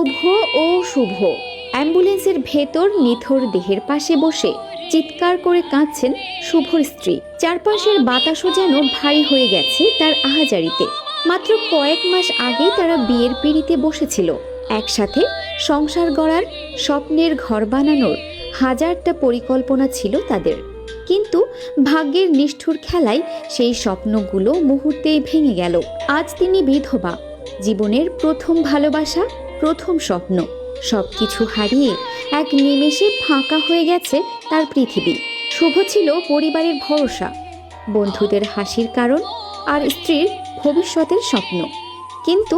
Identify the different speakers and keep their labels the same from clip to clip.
Speaker 1: শুভ ও শুভ অ্যাম্বুলেন্সের ভেতর নিথর দেহের পাশে বসে চিৎকার করে কাঁদছেন শুভর স্ত্রী। চারপাশের বাতাসও যেন ভারী হয়ে গেছে তার আহাজারিতে। মাত্র কয়েক মাস আগেই তারা বিয়ের পিঁড়িতে বসেছিল, একসাথে সংসার গড়ার, স্বপ্নের ঘর বানানোর হাজারটা পরিকল্পনা ছিল তাদের। কিন্তু ভাগ্যের নিষ্ঠুর খেলায় সেই স্বপ্নগুলো মুহূর্তেই ভেঙে গেল। আজ তিনি বিধবা, জীবনের প্রথম ভালোবাসা, প্রথম স্বপ্ন সবকিছু হারিয়ে এক নিমেষে ফাঁকা হয়ে গেছে তার পৃথিবী। শুভ ছিল পরিবারের ভরসা, বন্ধুদের হাসির কারণ আর স্ত্রীর ভবিষ্যতের স্বপ্ন। কিন্তু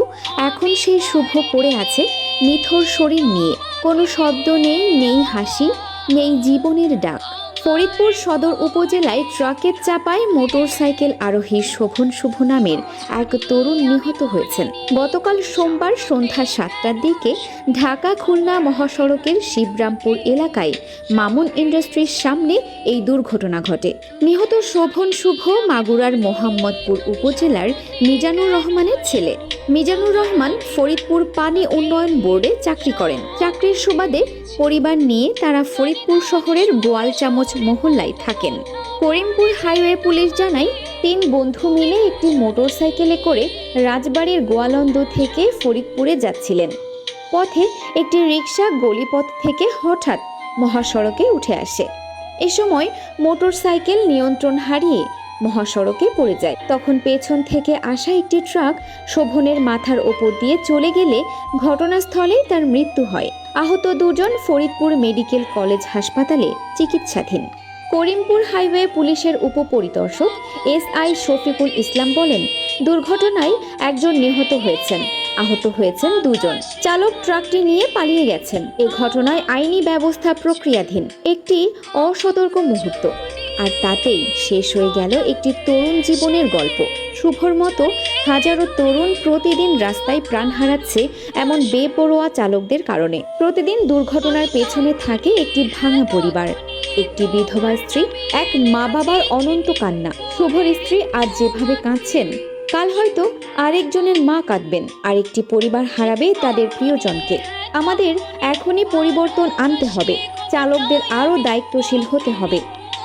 Speaker 1: এখন সেই শুভ পড়ে আছে নিথর শরীর নিয়ে। কোনো শব্দ নেই, নেই হাসি, নেই জীবনের ডাক। ফরিদপুর সদর উপজেলায় ট্রাকের চাপায় মোটরসাইকেল আরোহী শোভন শুভ নামের এক তরুণ নিহত হয়েছেন। গতকাল সোমবার সন্ধ্যা 7টার দিকে ঢাকা খুলনা মহাসড়কের শিবরামপুর এলাকায় মামুন ইন্ডাস্ট্রির সামনে এই দুর্ঘটনা ঘটে। নিহত শোভন শুভ মাগুরার মোহাম্মদপুর উপজেলার মিজানুর রহমানের ছেলে। মিজানুর রহমান ফরিদপুর পানি উন্নয়ন বোর্ডে চাকরি করেন। চাকরির সুবাদে পরিবার নিয়ে তারা ফরিদপুর শহরের গোয়ালচামচ মহল্লায় থাকেন। করিমপুর হাইওয়ে পুলিশ জানায় 3 বন্ধু মিলে একটি মোটরসাইকেলে করে রাজবাড়ির গোয়ালন্দ থেকে ফরিদপুরে যাচ্ছিলেন। পথে একটি রিকশা গলিপথ থেকে হঠাৎ মহাসড়কে উঠে আসে। এ সময় মোটরসাইকেল নিয়ন্ত্রণ হারিয়ে মহাসড়কে পড়ে যায়। তখন পেছন থেকে আসা একটি ট্রাক শোভনের মাথার ওপর দিয়ে চলে গেলে ঘটনাস্থলেই তার মৃত্যু হয়। আহত 2 জন ফরিদপুর মেডিকেল কলেজ হাসপাতালে চিকিৎসাধীন। করিমপুর হাইওয়ে পুলিশের উপপরিদর্শক SI শফিকুল ইসলাম বলেন, দুর্ঘটনায় একজন নিহত হয়েছেন, আহত হয়েছেন 2 জন। চালক ট্রাকটি নিয়ে পালিয়ে গেছেন। এ ঘটনায় আইনি ব্যবস্থা প্রক্রিয়াধীন। একটি অসতর্ক মুহূর্ত, আর তাতেই শেষ হয়ে গেল একটি তরুণ জীবনের গল্প। শুভর মতো হাজারো তরুণ প্রতিদিন রাস্তায় প্রাণ হারাচ্ছে এমন বেপরোয়া চালকদের কারণে। প্রতিদিন দুর্ঘটনার পেছনে থাকে একটি ভাঙা পরিবার, একটি বিধবা স্ত্রী, এক মা বাবার অনন্ত কান্না। শুভর স্ত্রী আজ যেভাবে কাঁদছেন, কাল হয়তো আরেকজনের মা কাঁদবেন, আরেকটি পরিবার হারাবে তাদের প্রিয়জনকে। আমাদের এখনই পরিবর্তন আনতে হবে। চালকদের আরও দায়িত্বশীল হতে হবে,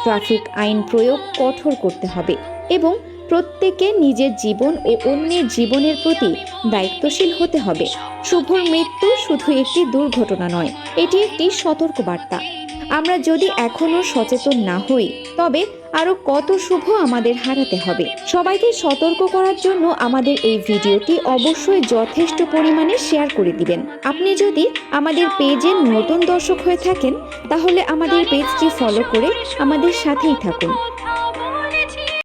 Speaker 1: ট্রাফিক আইন প্রয়োগ কঠোর করতে হবে এবং প্রত্যেকে নিজের জীবন ও অন্যের জীবনের প্রতি দায়িত্বশীল হতে হবে। শুভর মৃত্যু শুধু একটি দুর্ঘটনা নয়, এটি একটি সতর্কবার্তা। আমরা যদি এখনো সচেতন না হই, তবে আরো কত শুভ আমাদের হারাতে হবে। সবাইকে সতর্ক করার জন্য আমাদের এই ভিডিওটি অবশ্যই যথেষ্ট পরিমাণে শেয়ার করে দিবেন। আপনি যদি আমাদের পেজের নতুন দর্শক হয়ে থাকেন, তাহলে আমাদের পেজটি ফলো করে আমাদের সাথেই থাকুন।